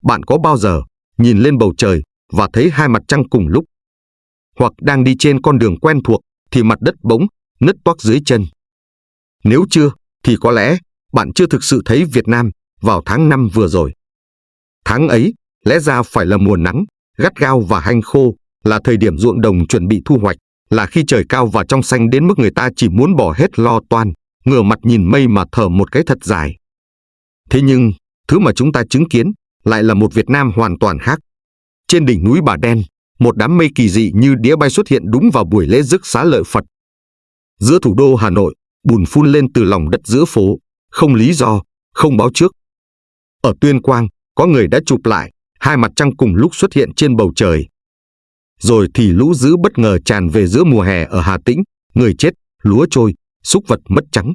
bạn có bao giờ nhìn lên bầu trời và thấy hai mặt trăng cùng lúc? Hoặc đang đi trên con đường quen thuộc thì mặt đất bỗng nứt toác dưới chân? Nếu chưa, thì có lẽ bạn chưa thực sự thấy Việt Nam vào tháng 5 vừa rồi. Tháng ấy lẽ ra phải là mùa nắng, gắt gao và hanh khô, là thời điểm ruộng đồng chuẩn bị thu hoạch, là khi trời cao và trong xanh đến mức người ta chỉ muốn bỏ hết lo toan, ngửa mặt nhìn mây mà thở một cái thật dài. Thế nhưng, thứ mà chúng ta chứng kiến lại là một Việt Nam hoàn toàn khác. Trên đỉnh núi Bà Đen, một đám mây kỳ dị như đĩa bay xuất hiện đúng vào buổi lễ rước xá lợi Phật. Giữa thủ đô Hà Nội, bùn phun lên từ lòng đất giữa phố, không lý do, không báo trước. Ở Tuyên Quang, có người đã chụp lại hai mặt trăng cùng lúc xuất hiện trên bầu trời. Rồi thì lũ dữ bất ngờ tràn về giữa mùa hè ở Hà Tĩnh, người chết, lúa trôi, súc vật mất trắng.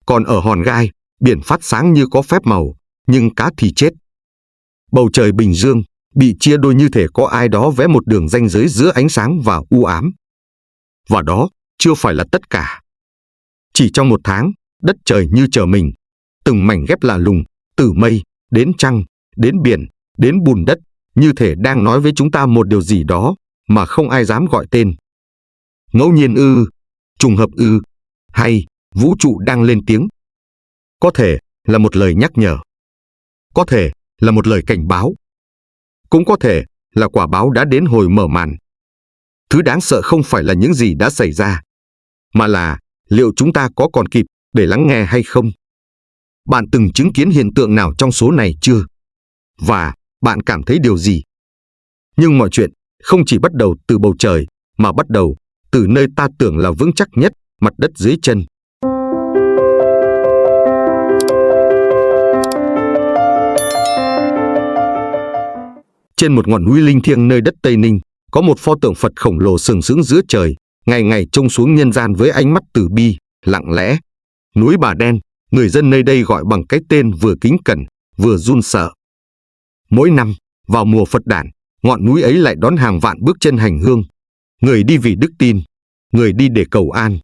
Còn ở Hòn Gai, biển phát sáng như có phép màu, nhưng cá thì chết. Bầu trời Bình Dương bị chia đôi như thể có ai đó vẽ một đường ranh giới giữa ánh sáng và u ám. Và đó chưa phải là tất cả. Chỉ trong một tháng, đất trời như chờ mình, từng mảnh ghép lạ lùng, từ mây, đến trăng, đến biển, đến bùn đất, như thể đang nói với chúng ta một điều gì đó mà không ai dám gọi tên. Ngẫu nhiên ư, trùng hợp ư, hay vũ trụ đang lên tiếng? Có thể là một lời nhắc nhở. Có thể là một lời cảnh báo. Cũng có thể là quả báo đã đến hồi mở màn. Thứ đáng sợ không phải là những gì đã xảy ra, mà là liệu chúng ta có còn kịp để lắng nghe hay không? Bạn từng chứng kiến hiện tượng nào trong số này chưa? Và bạn cảm thấy điều gì? Nhưng mọi chuyện không chỉ bắt đầu từ bầu trời, mà bắt đầu từ nơi ta tưởng là vững chắc nhất, mặt đất dưới chân. Trên một ngọn núi linh thiêng nơi đất Tây Ninh, có một pho tượng Phật khổng lồ sừng sững giữa trời, ngày ngày trông xuống nhân gian với ánh mắt từ bi, lặng lẽ. Núi Bà Đen, người dân nơi đây gọi bằng cái tên vừa kính cẩn, vừa run sợ. Mỗi năm, vào mùa Phật đản, ngọn núi ấy lại đón hàng vạn bước chân hành hương. Người đi vì đức tin, người đi để cầu an,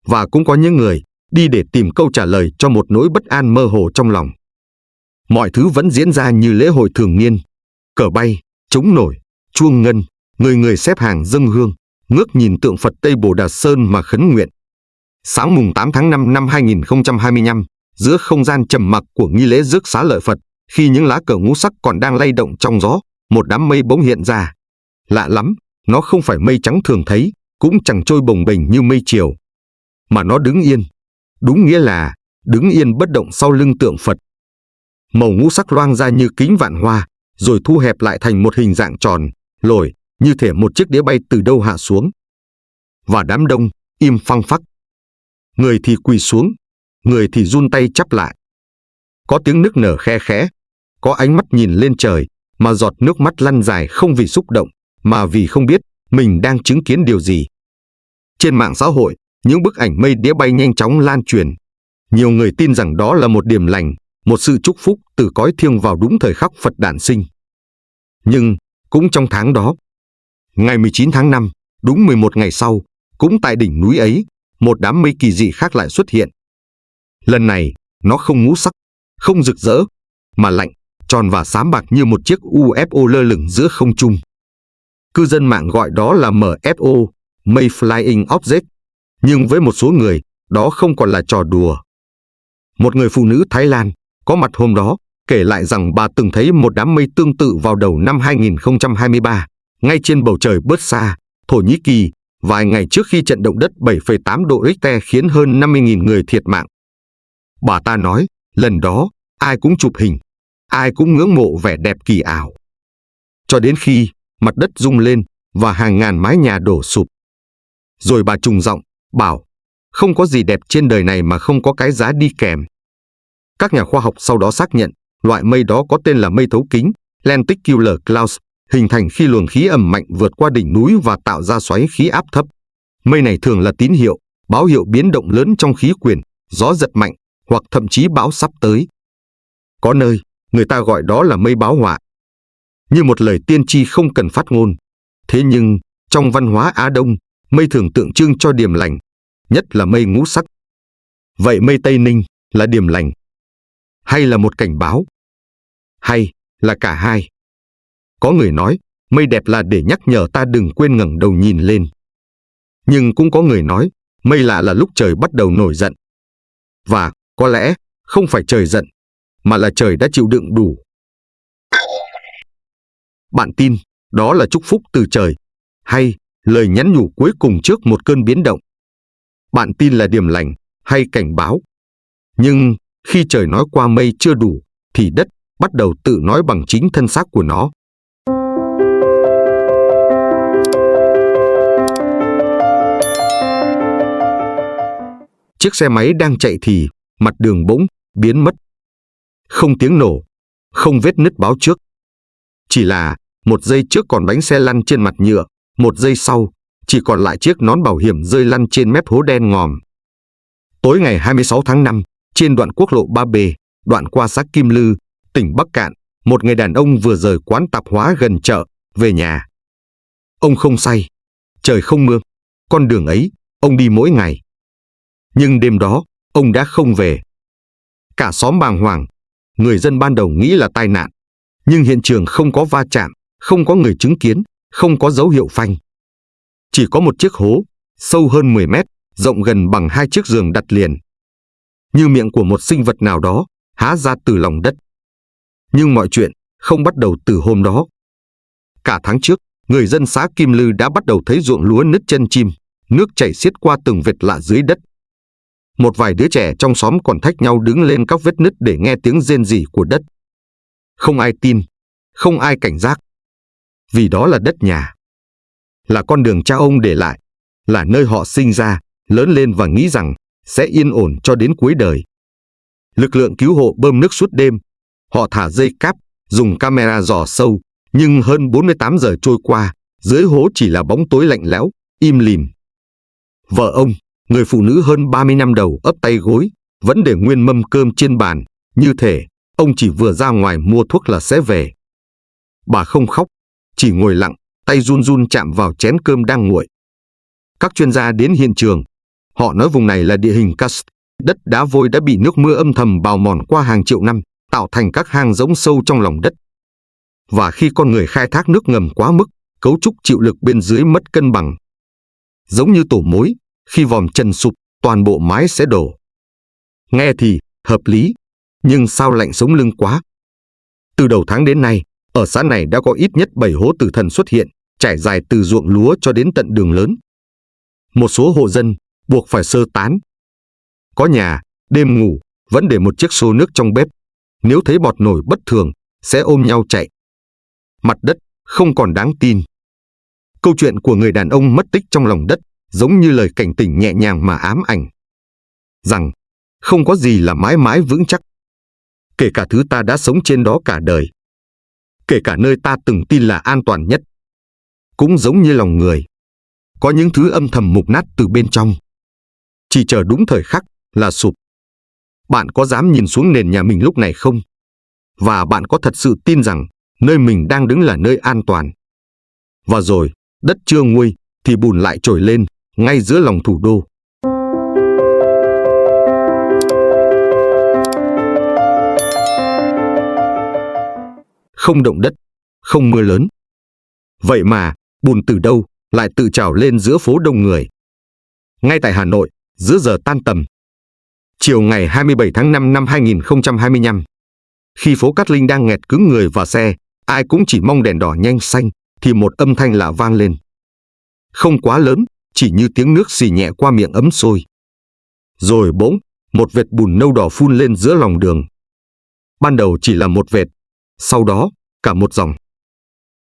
và cũng có những người đi để tìm câu trả lời cho một nỗi bất an mơ hồ trong lòng. Mọi thứ vẫn diễn ra như lễ hội thường niên. Cờ bay, trống nổi, chuông ngân, người người xếp hàng dâng hương, ngước nhìn tượng Phật Tây Bồ Đà Sơn mà khấn nguyện. Sáng mùng 8 tháng 5 năm 2025, giữa không gian trầm mặc của nghi lễ rước xá lợi Phật, khi những lá cờ ngũ sắc còn đang lay động trong gió, một đám mây bỗng hiện ra. Lạ lắm, nó không phải mây trắng thường thấy, cũng chẳng trôi bồng bềnh như mây chiều, mà nó đứng yên. Đúng nghĩa là đứng yên bất động sau lưng tượng Phật. Màu ngũ sắc loang ra như kính vạn hoa, rồi thu hẹp lại thành một hình dạng tròn, lồi, như thể một chiếc đĩa bay từ đâu hạ xuống. Và đám đông im phăng phắc. Người thì quỳ xuống, người thì run tay chắp lại. Có tiếng nức nở khe khẽ, có ánh mắt nhìn lên trời, mà giọt nước mắt lăn dài không vì xúc động, mà vì không biết mình đang chứng kiến điều gì. Trên mạng xã hội, những bức ảnh mây đĩa bay nhanh chóng lan truyền. Nhiều người tin rằng đó là một điềm lành, một sự chúc phúc từ cõi thiêng vào đúng thời khắc Phật đản sinh. Nhưng cũng trong tháng đó, ngày 19 tháng 5, đúng 11 ngày sau, cũng tại đỉnh núi ấy, một đám mây kỳ dị khác lại xuất hiện. Lần này, nó không ngũ sắc, không rực rỡ, mà lạnh, tròn và xám bạc như một chiếc UFO lơ lửng giữa không trung. Cư dân mạng gọi đó là MFO, May Flying Object, nhưng với một số người, đó không còn là trò đùa. Một người phụ nữ Thái Lan có mặt hôm đó kể lại rằng bà từng thấy một đám mây tương tự vào đầu năm 2023, ngay trên bầu trời bớt xa, Thổ Nhĩ Kỳ, vài ngày trước khi trận động đất 7,8 độ Richter khiến hơn 50.000 người thiệt mạng. Bà ta nói, lần đó, ai cũng chụp hình, ai cũng ngưỡng mộ vẻ đẹp kỳ ảo. Cho đến khi mặt đất rung lên và hàng ngàn mái nhà đổ sụp. Rồi bà trùng giọng, bảo, không có gì đẹp trên đời này mà không có cái giá đi kèm. Các nhà khoa học sau đó xác nhận, loại mây đó có tên là mây thấu kính, lenticular clouds, hình thành khi luồng khí ẩm mạnh vượt qua đỉnh núi và tạo ra xoáy khí áp thấp. Mây này thường là tín hiệu, báo hiệu biến động lớn trong khí quyển, gió giật mạnh, hoặc thậm chí bão sắp tới. Có nơi, người ta gọi đó là mây báo họa. Như một lời tiên tri không cần phát ngôn. Thế nhưng, trong văn hóa Á Đông, mây thường tượng trưng cho điềm lành, nhất là mây ngũ sắc. Vậy mây Tây Ninh là điềm lành? Hay là một cảnh báo? Hay là cả hai. Có người nói, mây đẹp là để nhắc nhở ta đừng quên ngẩng đầu nhìn lên. Nhưng cũng có người nói, mây lạ là lúc trời bắt đầu nổi giận. Và có lẽ không phải trời giận, mà là trời đã chịu đựng đủ. Bạn tin đó là chúc phúc từ trời, hay lời nhắn nhủ cuối cùng trước một cơn biến động? Bạn tin là điềm lành hay cảnh báo? Nhưng khi trời nói qua mây chưa đủ, thì đất bắt đầu tự nói bằng chính thân xác của nó. Chiếc xe máy đang chạy thì mặt đường bỗng biến mất. Không tiếng nổ, không vết nứt báo trước. Chỉ là một giây trước còn bánh xe lăn trên mặt nhựa, một giây sau chỉ còn lại chiếc nón bảo hiểm rơi lăn trên mép hố đen ngòm. Tối ngày 26 tháng 5, trên đoạn quốc lộ 3B, đoạn qua xã Kim Lư, tỉnh Bắc Kạn, một người đàn ông vừa rời quán tạp hóa gần chợ, về nhà. Ông không say, trời không mưa, con đường ấy, ông đi mỗi ngày. Nhưng đêm đó, ông đã không về. Cả xóm bàng hoàng, người dân ban đầu nghĩ là tai nạn, nhưng hiện trường không có va chạm, không có người chứng kiến, không có dấu hiệu phanh. Chỉ có một chiếc hố, sâu hơn 10 mét, rộng gần bằng 2 chiếc giường đặt liền. Như miệng của một sinh vật nào đó, há ra từ lòng đất. Nhưng mọi chuyện không bắt đầu từ hôm đó. Cả tháng trước, người dân xã Kim Lư đã bắt đầu thấy ruộng lúa nứt chân chim, nước chảy xiết qua từng vệt lạ dưới đất. Một vài đứa trẻ trong xóm còn thách nhau đứng lên các vết nứt để nghe tiếng rên rỉ của đất. Không ai tin, không ai cảnh giác. Vì đó là đất nhà. Là con đường cha ông để lại, là nơi họ sinh ra, lớn lên và nghĩ rằng sẽ yên ổn cho đến cuối đời. Lực lượng cứu hộ bơm nước suốt đêm. Họ thả dây cáp, dùng camera dò sâu, nhưng hơn 48 giờ trôi qua, dưới hố chỉ là bóng tối lạnh lẽo, im lìm. Vợ ông, người phụ nữ hơn 30 năm đầu ấp tay gối, vẫn để nguyên mâm cơm trên bàn, như thể ông chỉ vừa ra ngoài mua thuốc là sẽ về. Bà không khóc, chỉ ngồi lặng, tay run run chạm vào chén cơm đang nguội. Các chuyên gia đến hiện trường. Họ nói vùng này là địa hình karst, đất đá vôi đã bị nước mưa âm thầm bào mòn qua hàng triệu năm, tạo thành các hang rỗng sâu trong lòng đất. Và khi con người khai thác nước ngầm quá mức, cấu trúc chịu lực bên dưới mất cân bằng. Giống như tổ mối, khi vòm trần sụp, toàn bộ mái sẽ đổ. Nghe thì hợp lý, nhưng sao lạnh sống lưng quá. Từ đầu tháng đến nay, ở xã này đã có ít nhất 7 hố tử thần xuất hiện, trải dài từ ruộng lúa cho đến tận đường lớn. Một số hộ dân buộc phải sơ tán. Có nhà, đêm ngủ, vẫn để một chiếc xô nước trong bếp. Nếu thấy bọt nổi bất thường, sẽ ôm nhau chạy. Mặt đất không còn đáng tin. Câu chuyện của người đàn ông mất tích trong lòng đất giống như lời cảnh tỉnh nhẹ nhàng mà ám ảnh. Rằng, không có gì là mãi mãi vững chắc. Kể cả thứ ta đã sống trên đó cả đời. Kể cả nơi ta từng tin là an toàn nhất. Cũng giống như lòng người. Có những thứ âm thầm mục nát từ bên trong. Chỉ chờ đúng thời khắc là sụp. Bạn có dám nhìn xuống nền nhà mình lúc này không? Và bạn có thật sự tin rằng nơi mình đang đứng là nơi an toàn? Và rồi, đất chưa nguôi, thì bùn lại trồi lên, ngay giữa lòng thủ đô. Không động đất, không mưa lớn. Vậy mà, bùn từ đâu lại tự trào lên giữa phố đông người? Ngay tại Hà Nội, giữa giờ tan tầm. Chiều ngày 27 tháng 5 năm 2025, khi phố Cát Linh đang nghẹt cứng người và xe, ai cũng chỉ mong đèn đỏ nhanh xanh, thì một âm thanh lạ vang lên. Không quá lớn, chỉ như tiếng nước xì nhẹ qua miệng ấm sôi. Rồi bỗng, một vệt bùn nâu đỏ phun lên giữa lòng đường. Ban đầu chỉ là một vệt, sau đó, cả một dòng.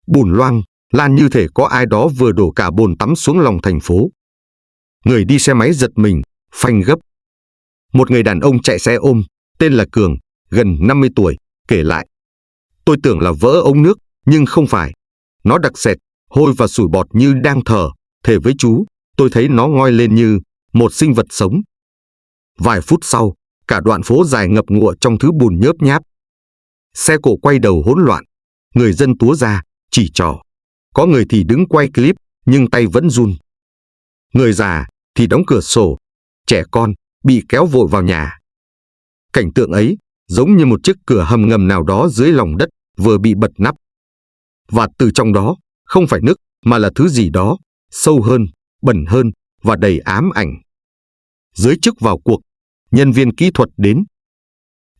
Bùn loang, lan như thể có ai đó vừa đổ cả bồn tắm xuống lòng thành phố. Người đi xe máy giật mình, phanh gấp. Một người đàn ông chạy xe ôm, tên là Cường, gần 50 tuổi, kể lại. Tôi tưởng là vỡ ống nước, nhưng không phải. Nó đặc sệt, hôi và sủi bọt như đang thở. Thề với chú, tôi thấy nó ngoi lên như một sinh vật sống. Vài phút sau, cả đoạn phố dài ngập ngụa trong thứ bùn nhớp nháp. Xe cộ quay đầu hỗn loạn, người dân túa ra, chỉ trỏ. Có người thì đứng quay clip, nhưng tay vẫn run. Người già thì đóng cửa sổ, trẻ con bị kéo vội vào nhà. Cảnh tượng ấy giống như một chiếc cửa hầm ngầm nào đó dưới lòng đất, vừa bị bật nắp. Và từ trong đó, không phải nước, mà là thứ gì đó, sâu hơn, bẩn hơn và đầy ám ảnh. Giới chức vào cuộc, nhân viên kỹ thuật đến.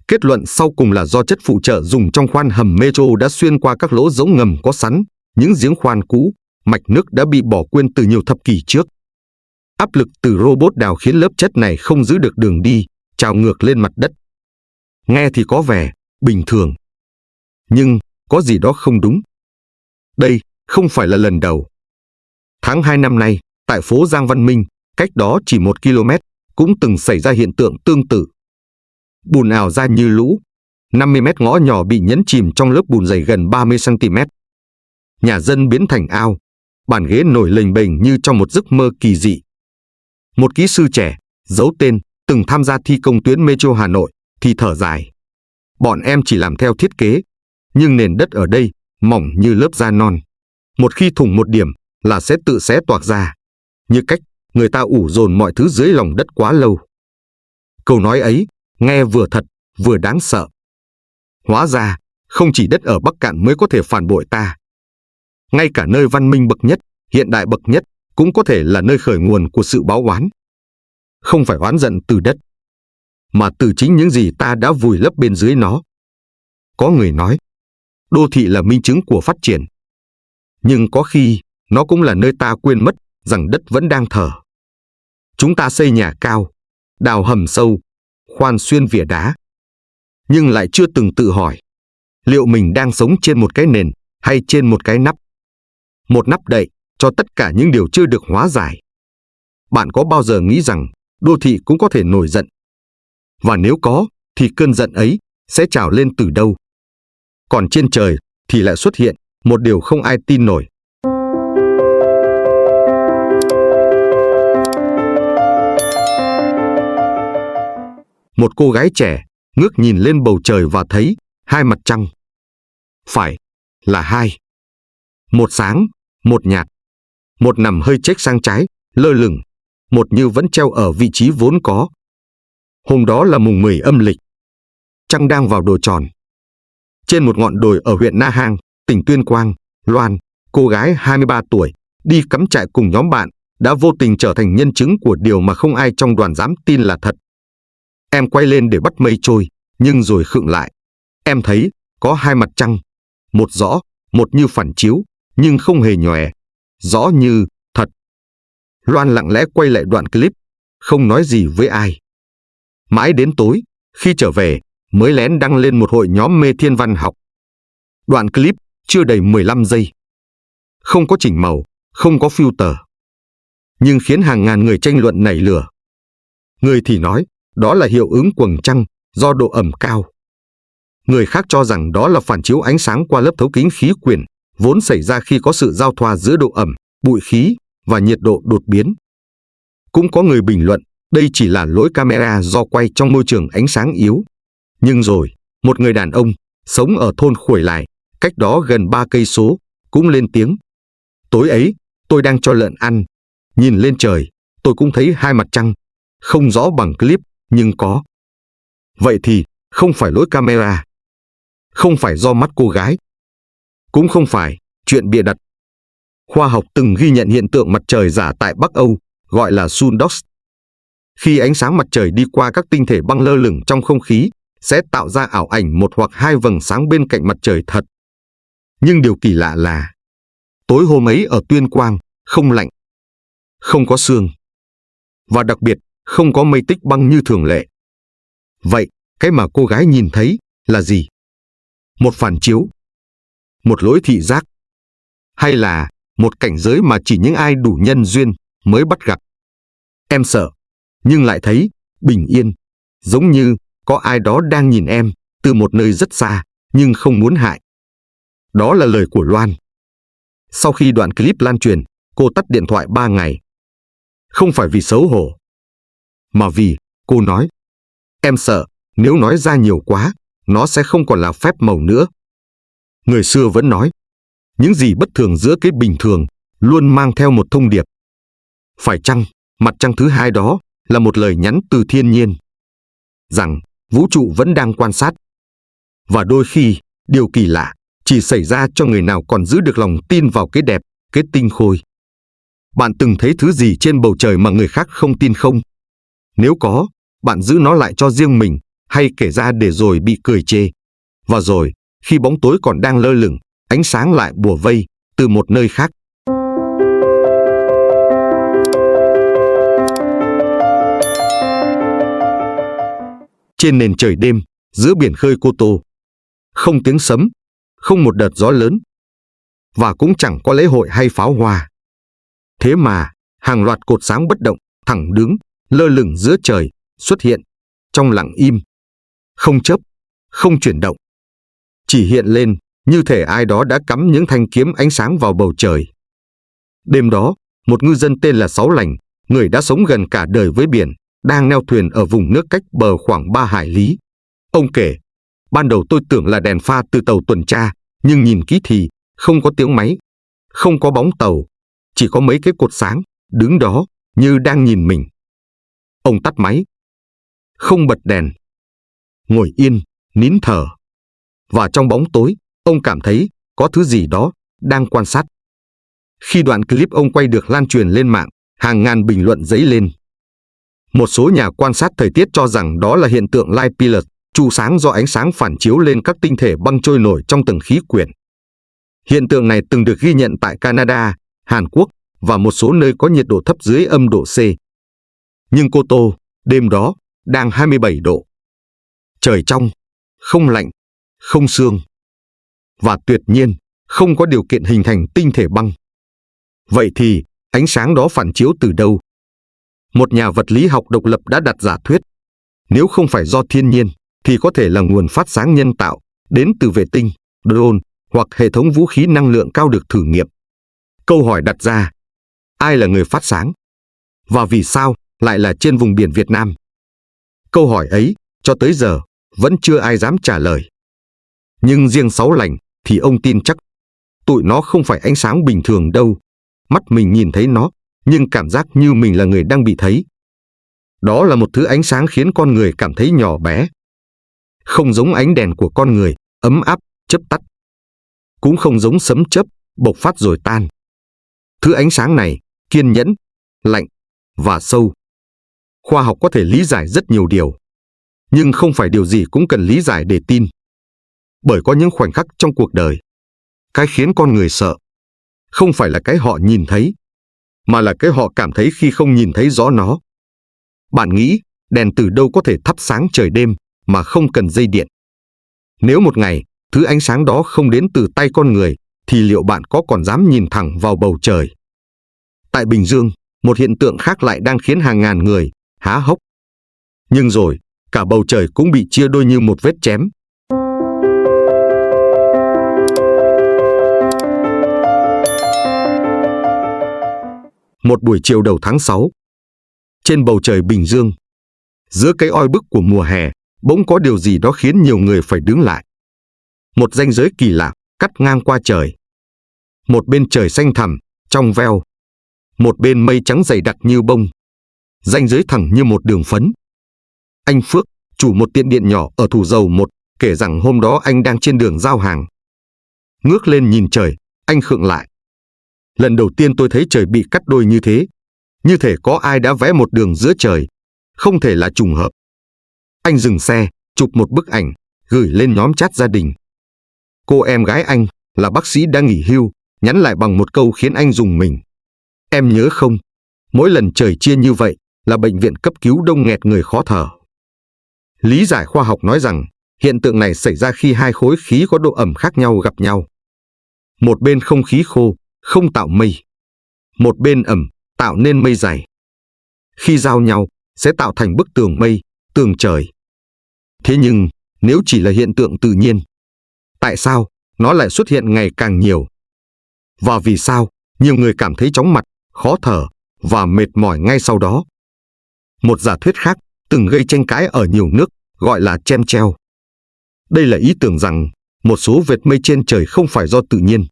Kết luận sau cùng là do chất phụ trợ dùng trong khoan hầm metro đã xuyên qua các lỗ rỗng ngầm có sẵn, những giếng khoan cũ, mạch nước đã bị bỏ quên từ nhiều thập kỷ trước. Áp lực từ robot đào khiến lớp chất này không giữ được đường đi, trào ngược lên mặt đất. Nghe thì có vẻ bình thường. Nhưng có gì đó không đúng. Đây không phải là lần đầu. Tháng 2 năm nay, tại phố Giang Văn Minh, cách đó chỉ 1 km, cũng từng xảy ra hiện tượng tương tự. Bùn ào ra như lũ, 50 mét ngõ nhỏ bị nhấn chìm trong lớp bùn dày gần 30 cm. Nhà dân biến thành ao, bàn ghế nổi lềnh bềnh như trong một giấc mơ kỳ dị. Một kỹ sư trẻ, giấu tên, từng tham gia thi công tuyến metro Hà Nội, thì thở dài. Bọn em chỉ làm theo thiết kế, nhưng nền đất ở đây mỏng như lớp da non. Một khi thủng một điểm là sẽ tự xé toạc ra, như cách người ta ủ dồn mọi thứ dưới lòng đất quá lâu. Câu nói ấy nghe vừa thật, vừa đáng sợ. Hóa ra, không chỉ đất ở Bắc Cạn mới có thể phản bội ta. Ngay cả nơi văn minh bậc nhất, hiện đại bậc nhất, cũng có thể là nơi khởi nguồn của sự báo oán. Không phải oán giận từ đất, mà từ chính những gì ta đã vùi lấp bên dưới nó. Có người nói, đô thị là minh chứng của phát triển. Nhưng có khi, nó cũng là nơi ta quên mất rằng đất vẫn đang thở. Chúng ta xây nhà cao, đào hầm sâu, khoan xuyên vỉa đá. Nhưng lại chưa từng tự hỏi, liệu mình đang sống trên một cái nền hay trên một cái nắp? Một nắp đậy cho tất cả những điều chưa được hóa giải. Bạn có bao giờ nghĩ rằng đô thị cũng có thể nổi giận? Và nếu có, thì cơn giận ấy sẽ trào lên từ đâu? Còn trên trời thì lại xuất hiện một điều không ai tin nổi. Một cô gái trẻ ngước nhìn lên bầu trời và thấy hai mặt trăng. Phải là hai. Một sáng, một nhạt. Một nằm hơi chếch sang trái, lơ lửng. Một như vẫn treo ở vị trí vốn có. Hôm đó là mùng 10 âm lịch. Trăng đang vào độ tròn. Trên một ngọn đồi ở huyện Na Hang, tỉnh Tuyên Quang, Loan, cô gái 23 tuổi, đi cắm trại cùng nhóm bạn, đã vô tình trở thành nhân chứng của điều mà không ai trong đoàn dám tin là thật. Em quay lên để bắt mây trôi, nhưng rồi khựng lại. Em thấy có hai mặt trăng, một rõ, một như phản chiếu, nhưng không hề nhòe, rõ như thật. Loan lặng lẽ quay lại đoạn clip, không nói gì với ai. Mãi đến tối, khi trở về, mới lén đăng lên một hội nhóm mê thiên văn học. Đoạn clip chưa đầy 15 giây. Không có chỉnh màu, không có filter. Nhưng khiến hàng ngàn người tranh luận nảy lửa. Người thì nói, đó là hiệu ứng quầng trăng do độ ẩm cao. Người khác cho rằng đó là phản chiếu ánh sáng qua lớp thấu kính khí quyển, vốn xảy ra khi có sự giao thoa giữa độ ẩm, bụi khí và nhiệt độ đột biến. Cũng có người bình luận, đây chỉ là lỗi camera do quay trong môi trường ánh sáng yếu. Nhưng rồi, một người đàn ông sống ở thôn Khuổi Lại, cách đó gần 3 cây số, cũng lên tiếng. Tối ấy, tôi đang cho lợn ăn, nhìn lên trời, tôi cũng thấy hai mặt trăng, không rõ bằng clip, nhưng có. Vậy thì, không phải lỗi camera, không phải do mắt cô gái, cũng không phải chuyện bịa đặt. Khoa học từng ghi nhận hiện tượng mặt trời giả tại Bắc Âu, gọi là sundox. Khi ánh sáng mặt trời đi qua các tinh thể băng lơ lửng trong không khí, sẽ tạo ra ảo ảnh một hoặc hai vầng sáng bên cạnh mặt trời thật. Nhưng điều kỳ lạ là, tối hôm ấy ở Tuyên Quang, không lạnh, không có sương, và đặc biệt, không có mây tích băng như thường lệ. Vậy, cái mà cô gái nhìn thấy là gì? Một phản chiếu? Một lỗi thị giác? Hay là một cảnh giới mà chỉ những ai đủ nhân duyên mới bắt gặp? Em sợ, nhưng lại thấy bình yên, giống như có ai đó đang nhìn em từ một nơi rất xa, nhưng không muốn hại. Đó là lời của Loan. Sau khi đoạn clip lan truyền, cô tắt điện thoại 3 ngày. Không phải vì xấu hổ, mà vì, cô nói, em sợ nếu nói ra nhiều quá, nó sẽ không còn là phép màu nữa. Người xưa vẫn nói, những gì bất thường giữa cái bình thường luôn mang theo một thông điệp. Phải chăng, mặt trăng thứ hai đó là một lời nhắn từ thiên nhiên, rằng vũ trụ vẫn đang quan sát. Và đôi khi, điều kỳ lạ chỉ xảy ra cho người nào còn giữ được lòng tin vào cái đẹp, cái tinh khôi. Bạn từng thấy thứ gì trên bầu trời mà người khác không tin không? Nếu có, bạn giữ nó lại cho riêng mình, hay kể ra để rồi bị cười chê. Và rồi, khi bóng tối còn đang lơ lửng, ánh sáng lại bủa vây từ một nơi khác. Trên nền trời đêm, giữa biển khơi Cô Tô, không tiếng sấm, không một đợt gió lớn, và cũng chẳng có lễ hội hay pháo hoa. Thế mà, hàng loạt cột sáng bất động, thẳng đứng, lơ lửng giữa trời, xuất hiện, trong lặng im, không chớp, không chuyển động. Chỉ hiện lên, như thể ai đó đã cắm những thanh kiếm ánh sáng vào bầu trời. Đêm đó, một ngư dân tên là Sáu Lành, người đã sống gần cả đời với biển, đang neo thuyền ở vùng nước cách bờ khoảng 3 hải lý. Ông kể, ban đầu tôi tưởng là đèn pha từ tàu tuần tra, nhưng nhìn kỹ thì không có tiếng máy, không có bóng tàu, chỉ có mấy cái cột sáng, đứng đó, như đang nhìn mình. Ông tắt máy, không bật đèn, ngồi yên, nín thở. Và trong bóng tối, ông cảm thấy có thứ gì đó đang quan sát. Khi đoạn clip ông quay được lan truyền lên mạng, hàng ngàn bình luận dấy lên. Một số nhà quan sát thời tiết cho rằng đó là hiện tượng light pilot, trụ sáng do ánh sáng phản chiếu lên các tinh thể băng trôi nổi trong tầng khí quyển. Hiện tượng này từng được ghi nhận tại Canada, Hàn Quốc và một số nơi có nhiệt độ thấp dưới âm độ C. Nhưng Cô Tô, đêm đó, đang 27 độ. Trời trong, không lạnh, không sương. Và tuyệt nhiên, không có điều kiện hình thành tinh thể băng. Vậy thì, ánh sáng đó phản chiếu từ đâu? Một nhà vật lý học độc lập đã đặt giả thuyết. Nếu không phải do thiên nhiên, thì có thể là nguồn phát sáng nhân tạo, đến từ vệ tinh, drone, hoặc hệ thống vũ khí năng lượng cao được thử nghiệm. Câu hỏi đặt ra, ai là người phát sáng? Và vì sao lại là trên vùng biển Việt Nam? Câu hỏi ấy, cho tới giờ, vẫn chưa ai dám trả lời. Nhưng riêng Sáu Lành, thì ông tin chắc. Tụi nó không phải ánh sáng bình thường đâu. Mắt mình nhìn thấy nó, nhưng cảm giác như mình là người đang bị thấy. Đó là một thứ ánh sáng khiến con người cảm thấy nhỏ bé. Không giống ánh đèn của con người, ấm áp, chớp tắt. Cũng không giống sấm chớp, bộc phát rồi tan. Thứ ánh sáng này, kiên nhẫn, lạnh và sâu. Khoa học có thể lý giải rất nhiều điều. Nhưng không phải điều gì cũng cần lý giải để tin. Bởi có những khoảnh khắc trong cuộc đời, cái khiến con người sợ, không phải là cái họ nhìn thấy, mà là cái họ cảm thấy khi không nhìn thấy rõ nó. Bạn nghĩ, đèn từ đâu có thể thắp sáng trời đêm mà không cần dây điện? Nếu một ngày, thứ ánh sáng đó không đến từ tay con người, thì liệu bạn có còn dám nhìn thẳng vào bầu trời? Tại Bình Dương, một hiện tượng khác lại đang khiến hàng ngàn người há hốc. Nhưng rồi, cả bầu trời cũng bị chia đôi như một vết chém. Một buổi chiều đầu tháng 6, trên bầu trời Bình Dương, giữa cái oi bức của mùa hè, bỗng có điều gì đó khiến nhiều người phải đứng lại. Một ranh giới kỳ lạ cắt ngang qua trời. Một bên trời xanh thẳm, trong veo. Một bên mây trắng dày đặc như bông. Ranh giới thẳng như một đường phấn. Anh Phước, chủ một tiệm điện nhỏ ở Thủ Dầu Một, kể rằng hôm đó anh đang trên đường giao hàng. Ngước lên nhìn trời, anh khựng lại. Lần đầu tiên tôi thấy trời bị cắt đôi như thế. Như thể có ai đã vẽ một đường giữa trời. Không thể là trùng hợp. Anh dừng xe, chụp một bức ảnh, gửi lên nhóm chat gia đình. Cô em gái anh, là bác sĩ đang nghỉ hưu, nhắn lại bằng một câu khiến anh rùng mình. Em nhớ không, mỗi lần trời chia như vậy là bệnh viện cấp cứu đông nghẹt người khó thở. Lý giải khoa học nói rằng, hiện tượng này xảy ra khi hai khối khí có độ ẩm khác nhau gặp nhau. Một bên không khí khô, không tạo mây. Một bên ẩm, tạo nên mây dày. Khi giao nhau, sẽ tạo thành bức tường mây, tường trời. Thế nhưng, nếu chỉ là hiện tượng tự nhiên, tại sao nó lại xuất hiện ngày càng nhiều? Và vì sao nhiều người cảm thấy chóng mặt, khó thở và mệt mỏi ngay sau đó? Một giả thuyết khác từng gây tranh cãi ở nhiều nước, gọi là chemtrail. Đây là ý tưởng rằng một số vệt mây trên trời không phải do tự nhiên,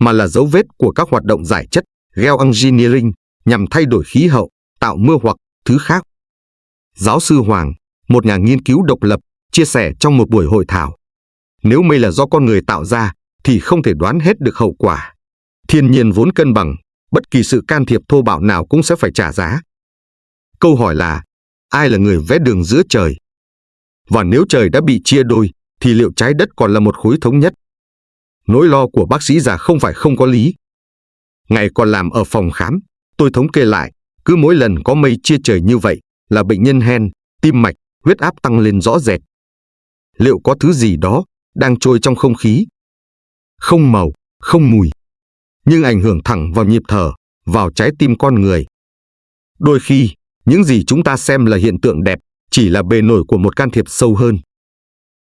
mà là dấu vết của các hoạt động giải chất, geoengineering, nhằm thay đổi khí hậu, tạo mưa hoặc thứ khác. Giáo sư Hoàng, một nhà nghiên cứu độc lập, chia sẻ trong một buổi hội thảo. Nếu mây là do con người tạo ra, thì không thể đoán hết được hậu quả. Thiên nhiên vốn cân bằng, bất kỳ sự can thiệp thô bạo nào cũng sẽ phải trả giá. Câu hỏi là, ai là người vẽ đường giữa trời? Và nếu trời đã bị chia đôi, thì liệu trái đất còn là một khối thống nhất? Nỗi lo của bác sĩ già không phải không có lý. Ngày còn làm ở phòng khám, tôi thống kê lại, cứ mỗi lần có mây chia trời như vậy là bệnh nhân hen, tim mạch, huyết áp tăng lên rõ rệt. Liệu có thứ gì đó đang trôi trong không khí? Không màu, không mùi, nhưng ảnh hưởng thẳng vào nhịp thở, vào trái tim con người. Đôi khi, những gì chúng ta xem là hiện tượng đẹp chỉ là bề nổi của một can thiệp sâu hơn.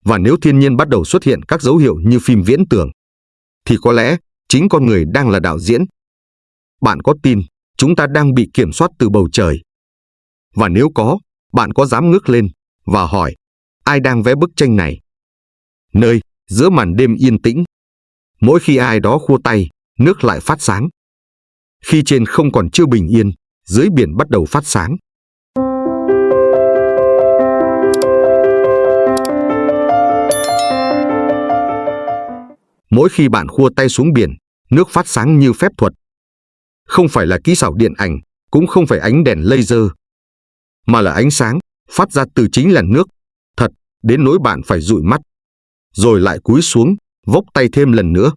Và nếu thiên nhiên bắt đầu xuất hiện các dấu hiệu như phim viễn tưởng, thì có lẽ chính con người đang là đạo diễn. Bạn có tin chúng ta đang bị kiểm soát từ bầu trời? Và nếu có, bạn có dám ngước lên và hỏi, ai đang vẽ bức tranh này? Nơi, giữa màn đêm yên tĩnh, mỗi khi ai đó khua tay, nước lại phát sáng. Khi trên không còn chưa bình yên, dưới biển bắt đầu phát sáng. Mỗi khi bạn khua tay xuống biển, nước phát sáng như phép thuật. Không phải là kỹ xảo điện ảnh, cũng không phải ánh đèn laser, mà là ánh sáng phát ra từ chính làn nước, thật đến nỗi bạn phải dụi mắt, rồi lại cúi xuống, vốc tay thêm lần nữa.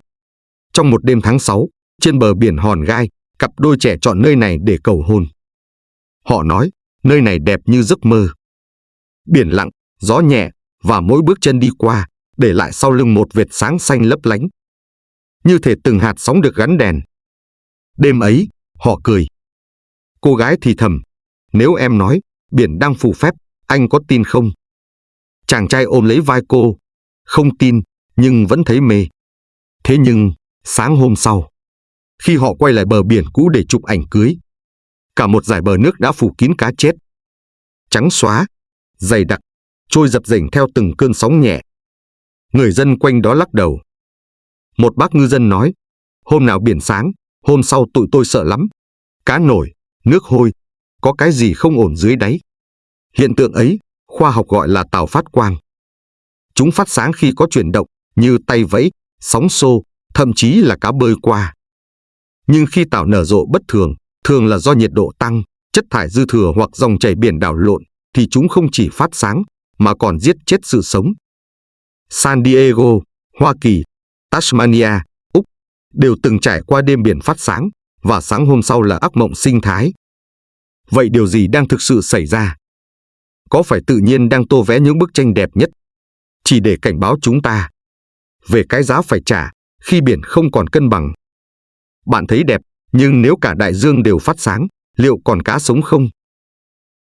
Trong một đêm tháng 6, trên bờ biển Hòn Gai, cặp đôi trẻ chọn nơi này để cầu hôn. Họ nói, nơi này đẹp như giấc mơ. Biển lặng, gió nhẹ, và mỗi bước chân đi qua, để lại sau lưng một vệt sáng xanh lấp lánh. Như thể từng hạt sóng được gắn đèn. Đêm ấy, họ cười. Cô gái thì thầm, nếu em nói, biển đang phù phép, anh có tin không? Chàng trai ôm lấy vai cô, không tin, nhưng vẫn thấy mê. Thế nhưng, sáng hôm sau, khi họ quay lại bờ biển cũ để chụp ảnh cưới, cả một dải bờ nước đã phủ kín cá chết. Trắng xóa, dày đặc, trôi dập dềnh theo từng cơn sóng nhẹ. Người dân quanh đó lắc đầu. Một bác ngư dân nói, hôm nào biển sáng, hôm sau tụi tôi sợ lắm. Cá nổi, nước hôi, có cái gì không ổn dưới đáy. Hiện tượng ấy, khoa học gọi là tàu phát quang. Chúng phát sáng khi có chuyển động, như tay vẫy, sóng xô, thậm chí là cá bơi qua. Nhưng khi tảo nở rộ bất thường, thường là do nhiệt độ tăng, chất thải dư thừa hoặc dòng chảy biển đảo lộn, thì chúng không chỉ phát sáng, mà còn giết chết sự sống. San Diego, Hoa Kỳ, Tasmania, Úc đều từng trải qua đêm biển phát sáng, và sáng hôm sau là ác mộng sinh thái. Vậy điều gì đang thực sự xảy ra? Có phải tự nhiên đang tô vẽ những bức tranh đẹp nhất, chỉ để cảnh báo chúng ta về cái giá phải trả khi biển không còn cân bằng? Bạn thấy đẹp, nhưng nếu cả đại dương đều phát sáng, liệu còn cá sống không?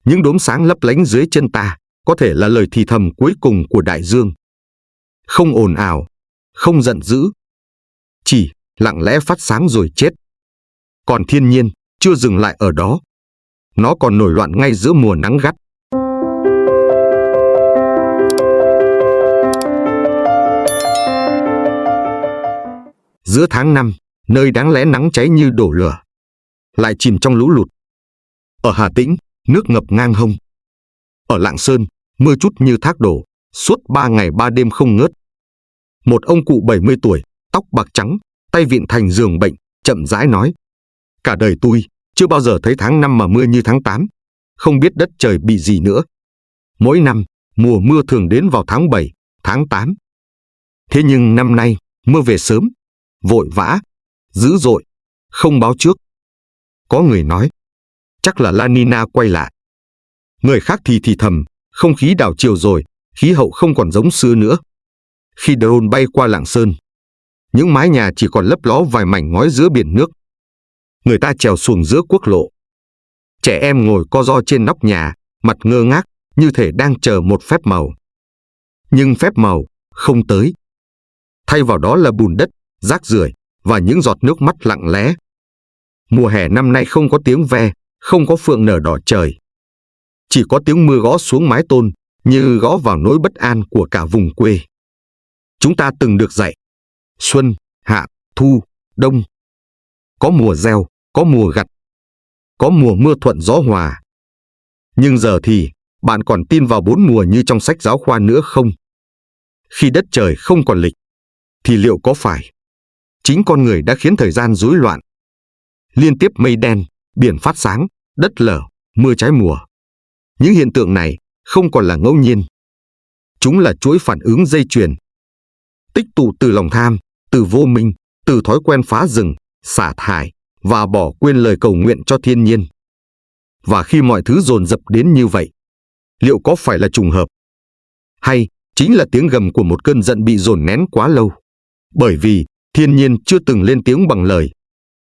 Những đốm sáng lấp lánh dưới chân ta có thể là lời thì thầm cuối cùng của đại dương. Không ồn ào, không giận dữ, chỉ lặng lẽ phát sáng rồi chết. Còn thiên nhiên chưa dừng lại ở đó. Nó còn nổi loạn ngay giữa mùa nắng gắt. Giữa tháng 5, nơi đáng lẽ nắng cháy như đổ lửa, lại chìm trong lũ lụt. Ở Hà Tĩnh, nước ngập ngang hông. Ở Lạng Sơn, mưa trút như thác đổ, suốt 3 ngày 3 đêm không ngớt. Một ông cụ 70 tuổi, tóc bạc trắng, tay vịn thành giường bệnh, chậm rãi nói, cả đời tôi chưa bao giờ thấy tháng 5 mà mưa như tháng 8, không biết đất trời bị gì nữa. Mỗi năm, mùa mưa thường đến vào tháng 7, tháng 8. Thế nhưng năm nay, mưa về sớm, vội vã, dữ dội, không báo trước. Có người nói, chắc là La Nina quay lại. Người khác thì thầm, không khí đảo chiều rồi, khí hậu không còn giống xưa nữa. Khi drone bay qua Lạng Sơn, những mái nhà chỉ còn lấp ló vài mảnh ngói giữa biển nước. Người ta trèo xuồng giữa quốc lộ. Trẻ em ngồi co ro trên nóc nhà, mặt ngơ ngác, như thể đang chờ một phép màu. Nhưng phép màu không tới. Thay vào đó là bùn đất, rác rưởi và những giọt nước mắt lặng lẽ. Mùa hè năm nay không có tiếng ve, không có phượng nở đỏ trời. Chỉ có tiếng mưa gõ xuống mái tôn, như gõ vào nỗi bất an của cả vùng quê. Chúng ta từng được dạy, xuân, hạ, thu, đông. Có mùa gieo, có mùa gặt, có mùa mưa thuận gió hòa. Nhưng giờ thì, bạn còn tin vào 4 mùa như trong sách giáo khoa nữa không? Khi đất trời không còn lịch, thì liệu có phải chính con người đã khiến thời gian rối loạn. Liên tiếp mây đen, biển phát sáng, đất lở, mưa trái mùa. Những hiện tượng này không còn là ngẫu nhiên. Chúng là chuỗi phản ứng dây chuyền, tích tụ từ lòng tham, từ vô minh, từ thói quen phá rừng, xả thải và bỏ quên lời cầu nguyện cho thiên nhiên. Và khi mọi thứ dồn dập đến như vậy, liệu có phải là trùng hợp? Hay chính là tiếng gầm của một cơn giận bị dồn nén quá lâu? Bởi vì thiên nhiên chưa từng lên tiếng bằng lời.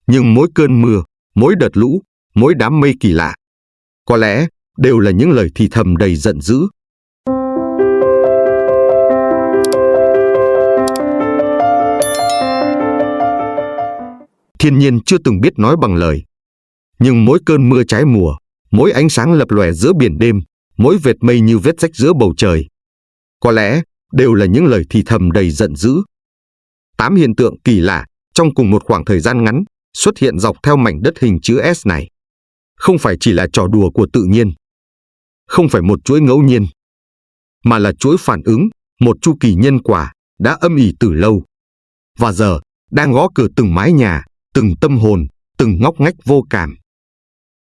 Nhưng mỗi cơn mưa, mỗi đợt lũ, mỗi đám mây kỳ lạ, có lẽ đều là những lời thì thầm đầy giận dữ. Thiên nhiên chưa từng biết nói bằng lời. Nhưng mỗi cơn mưa trái mùa, mỗi ánh sáng lập lòe giữa biển đêm, mỗi vệt mây như vết rách giữa bầu trời, có lẽ đều là những lời thì thầm đầy giận dữ. 8 hiện tượng kỳ lạ trong cùng một khoảng thời gian ngắn xuất hiện dọc theo mảnh đất hình chữ S này. Không phải chỉ là trò đùa của tự nhiên. Không phải một chuỗi ngẫu nhiên. Mà là chuỗi phản ứng, một chu kỳ nhân quả đã âm ỉ từ lâu. Và giờ đang gõ cửa từng mái nhà, từng tâm hồn, từng ngóc ngách vô cảm.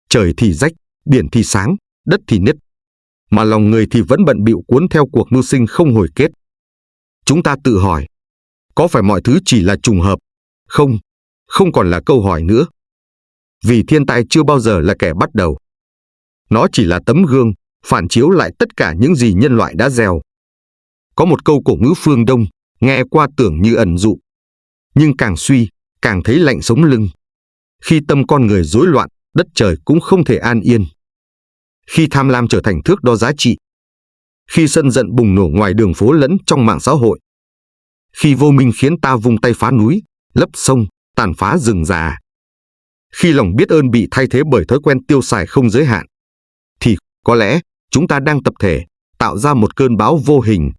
Trời thì rách, biển thì sáng, đất thì nứt. Mà lòng người thì vẫn bận bịu cuốn theo cuộc mưu sinh không hồi kết. Chúng ta tự hỏi, có phải mọi thứ chỉ là trùng hợp? Không, không còn là câu hỏi nữa. Vì thiên tai chưa bao giờ là kẻ bắt đầu. Nó chỉ là tấm gương, phản chiếu lại tất cả những gì nhân loại đã gieo. Có một câu cổ ngữ phương Đông, nghe qua tưởng như ẩn dụ. Nhưng càng suy, càng thấy lạnh sống lưng. Khi tâm con người rối loạn, đất trời cũng không thể an yên. Khi tham lam trở thành thước đo giá trị. Khi sân giận bùng nổ ngoài đường phố lẫn trong mạng xã hội. Khi vô minh khiến ta vung tay phá núi, lấp sông, tàn phá rừng già. Khi lòng biết ơn bị thay thế bởi thói quen tiêu xài không giới hạn, thì có lẽ chúng ta đang tập thể tạo ra một cơn bão vô hình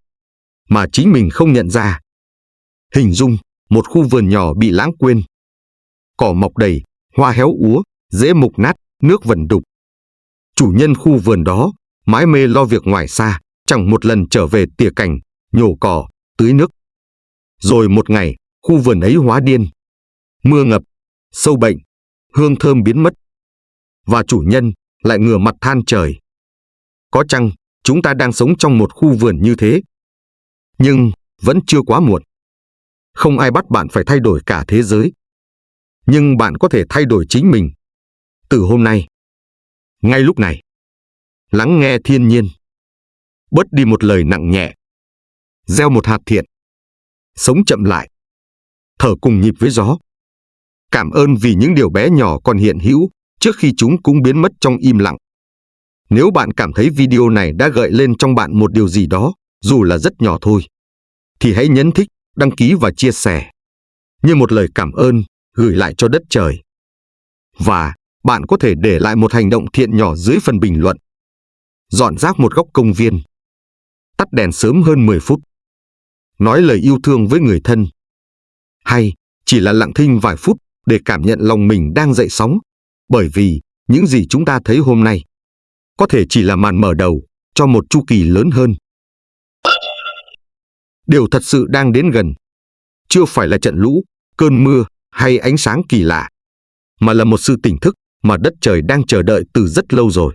mà chính mình không nhận ra. Hình dung một khu vườn nhỏ bị lãng quên. Cỏ mọc đầy, hoa héo úa, rễ mục nát, nước vẩn đục. Chủ nhân khu vườn đó mãi mê lo việc ngoài xa, chẳng một lần trở về tỉa cành, nhổ cỏ, tưới nước. Rồi một ngày, khu vườn ấy hóa điên. Mưa ngập, sâu bệnh, hương thơm biến mất. Và chủ nhân lại ngửa mặt than trời. Có chăng chúng ta đang sống trong một khu vườn như thế? Nhưng vẫn chưa quá muộn. Không ai bắt bạn phải thay đổi cả thế giới. Nhưng bạn có thể thay đổi chính mình. Từ hôm nay, ngay lúc này, lắng nghe thiên nhiên. Bớt đi một lời nặng nhẹ. Gieo một hạt thiện. Sống chậm lại. Thở cùng nhịp với gió. Cảm ơn vì những điều bé nhỏ còn hiện hữu trước khi chúng cũng biến mất trong im lặng. Nếu bạn cảm thấy video này đã gợi lên trong bạn một điều gì đó, dù là rất nhỏ thôi, thì hãy nhấn thích, đăng ký và chia sẻ. Như một lời cảm ơn gửi lại cho đất trời. Và bạn có thể để lại một hành động thiện nhỏ dưới phần bình luận. Dọn rác một góc công viên. Tắt đèn sớm hơn 10 phút. Nói lời yêu thương với người thân. Hay chỉ là lặng thinh vài phút để cảm nhận lòng mình đang dậy sóng. Bởi vì những gì chúng ta thấy hôm nay có thể chỉ là màn mở đầu cho một chu kỳ lớn hơn. Điều thật sự đang đến gần chưa phải là trận lũ, cơn mưa hay ánh sáng kỳ lạ, mà là một sự tỉnh thức mà đất trời đang chờ đợi từ rất lâu rồi.